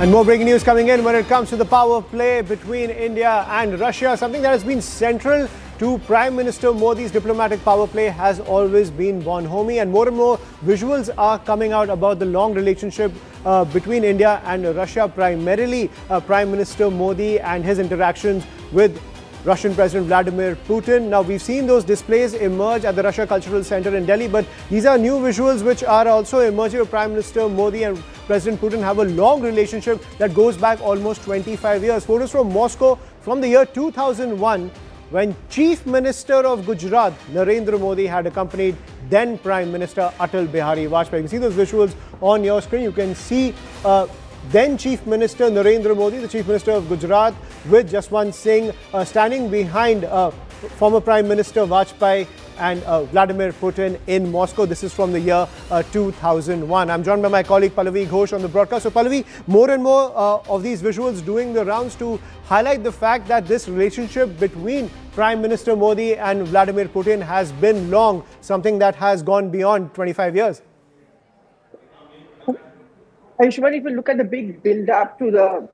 And more breaking news coming in when it comes to the power play between India and Russia. Something that has been central to Prime Minister Modi's diplomatic power play has always been bonhomie, and more visuals are coming out about the long relationship between India and Russia, primarily Prime Minister Modi and his interactions with Russian President Vladimir Putin. Now, we've seen those displays emerge at the Russia Cultural Center in Delhi, but these are new visuals which are also emerging. Prime Minister Modi and President Putin have a long relationship that goes back almost 25 years. Photos from Moscow from the year 2001, when Chief Minister of Gujarat, Narendra Modi, had accompanied then Prime Minister Atal Bihari Vajpayee. You can see those visuals on your screen. You can see then Chief Minister Narendra Modi, the Chief Minister of Gujarat, with Jaswant Singh standing behind former Prime Minister Vajpayee and Vladimir Putin in Moscow. This is from the year 2001. I'm joined by my colleague Pallavi Ghosh on the broadcast. So Pallavi, more and more of these visuals doing the rounds to highlight the fact that this relationship between Prime Minister Modi and Vladimir Putin has been long, something that has gone beyond 25 years. Ayushman, if you look at the big build-up to the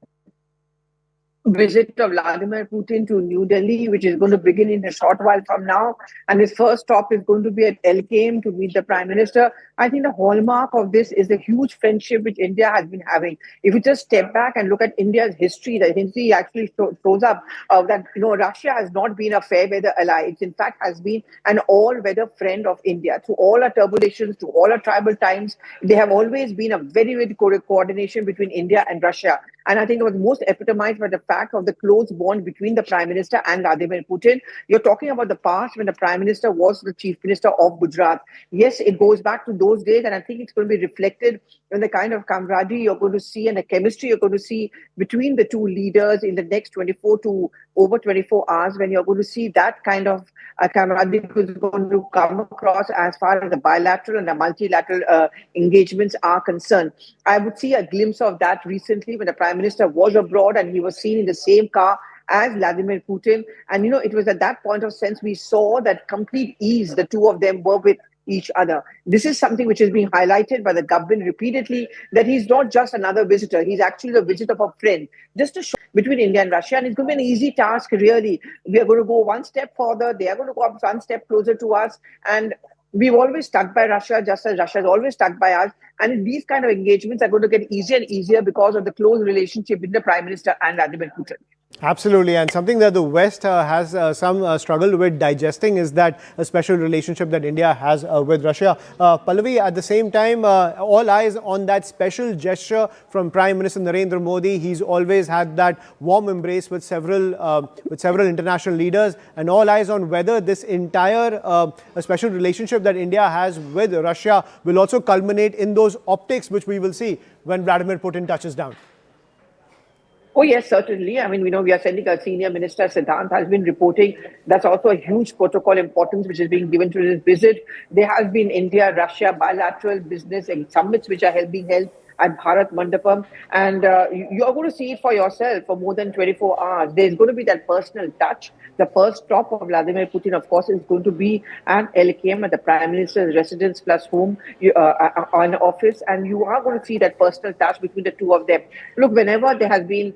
visit of Vladimir Putin to New Delhi, which is going to begin in a short while from now, and his first stop is going to be at Accompanying to meet the Prime Minister. I think the hallmark of this is the huge friendship which India has been having. If you just step back and look at India's history, the history actually shows up that Russia has not been a fair-weather ally. It in fact has been an all-weather friend of India. Through all our turbulences, through all our tribal times, they have always been a very good coordination between India and Russia. And I think it was most epitomized by the fact of the close bond between the Prime Minister and Vladimir Putin. You're talking about the past when the Prime Minister was the Chief Minister of Gujarat. Yes, it goes back to those days, and I think it's going to be reflected in the kind of camaraderie you're going to see and the chemistry you're going to see between the two leaders in the next 24 to over 24 hours, when you're going to see that kind of camaraderie is going to come across as far as the bilateral and the multilateral engagements are concerned. I would see a glimpse of that recently when the Prime Minister was abroad and he was seen in the same car as Vladimir Putin. And, it was at that point of sense we saw that complete ease the two of them were with each other. This is something which is being highlighted by the government repeatedly, that he's not just another visitor. He's actually the visit of a friend, just to show between India and Russia. And it's going to be an easy task, really. We are going to go one step further. They are going to go up one step closer to us. And we've always stuck by Russia, just as Russia has always stuck by us. And these kind of engagements are going to get easier and easier because of the close relationship with the Prime Minister and Vladimir Putin. Absolutely, and something that the West has some struggle with digesting is that a special relationship that India has with Russia. Pallavi, at the same time, all eyes on that special gesture from Prime Minister Narendra Modi. He's always had that warm embrace with several international leaders, and all eyes on whether this entire special relationship that India has with Russia will also culminate in those optics which we will see when Vladimir Putin touches down. Oh, yes, certainly. I mean, we are sending a senior minister, Siddhant, has been reporting. That's also a huge protocol importance which is being given to this visit. There has been India-Russia bilateral business and summits which are being held at Bharat Mandapam. And you are going to see it for yourself for more than 24 hours. There's going to be that personal touch. The first stop of Vladimir Putin, of course, is going to be at LKM, at the Prime Minister's residence plus home on office. And you are going to see that personal touch between the two of them. Look, whenever there has been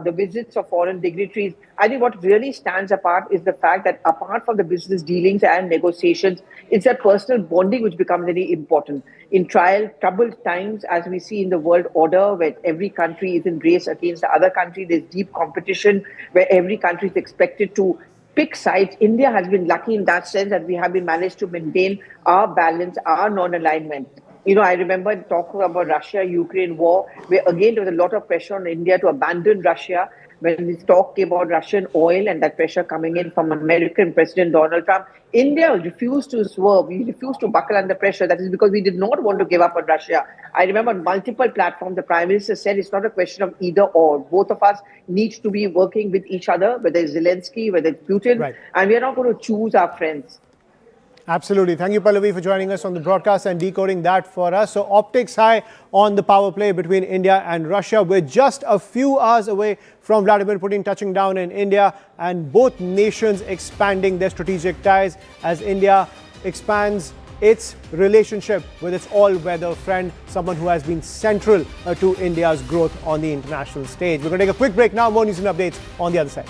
the visits of foreign dignitaries, I think what really stands apart is the fact that apart from the business dealings and negotiations, it's that personal bonding which becomes very important. In troubled times, as we see in the world order, where every country is in race against the other country, there's deep competition, where every country is expected to pick sides. India has been lucky in that sense that we have been managed to maintain our balance, our non-alignment. I remember talking about Russia-Ukraine war, where again there was a lot of pressure on India to abandon Russia when this talk came about Russian oil and that pressure coming in from American President Donald Trump. India refused to swerve. We refused to buckle under pressure. That is because we did not want to give up on Russia. I remember on multiple platforms, the Prime Minister said it's not a question of either or. Both of us need to be working with each other, whether it's Zelensky, whether it's Putin, right. And we are not going to choose our friends. Absolutely. Thank you, Pallavi, for joining us on the broadcast and decoding that for us. So optics high on the power play between India and Russia. We're just a few hours away from Vladimir Putin touching down in India, and both nations expanding their strategic ties as India expands its relationship with its all-weather friend, someone who has been central to India's growth on the international stage. We're going to take a quick break now. More news and updates on the other side.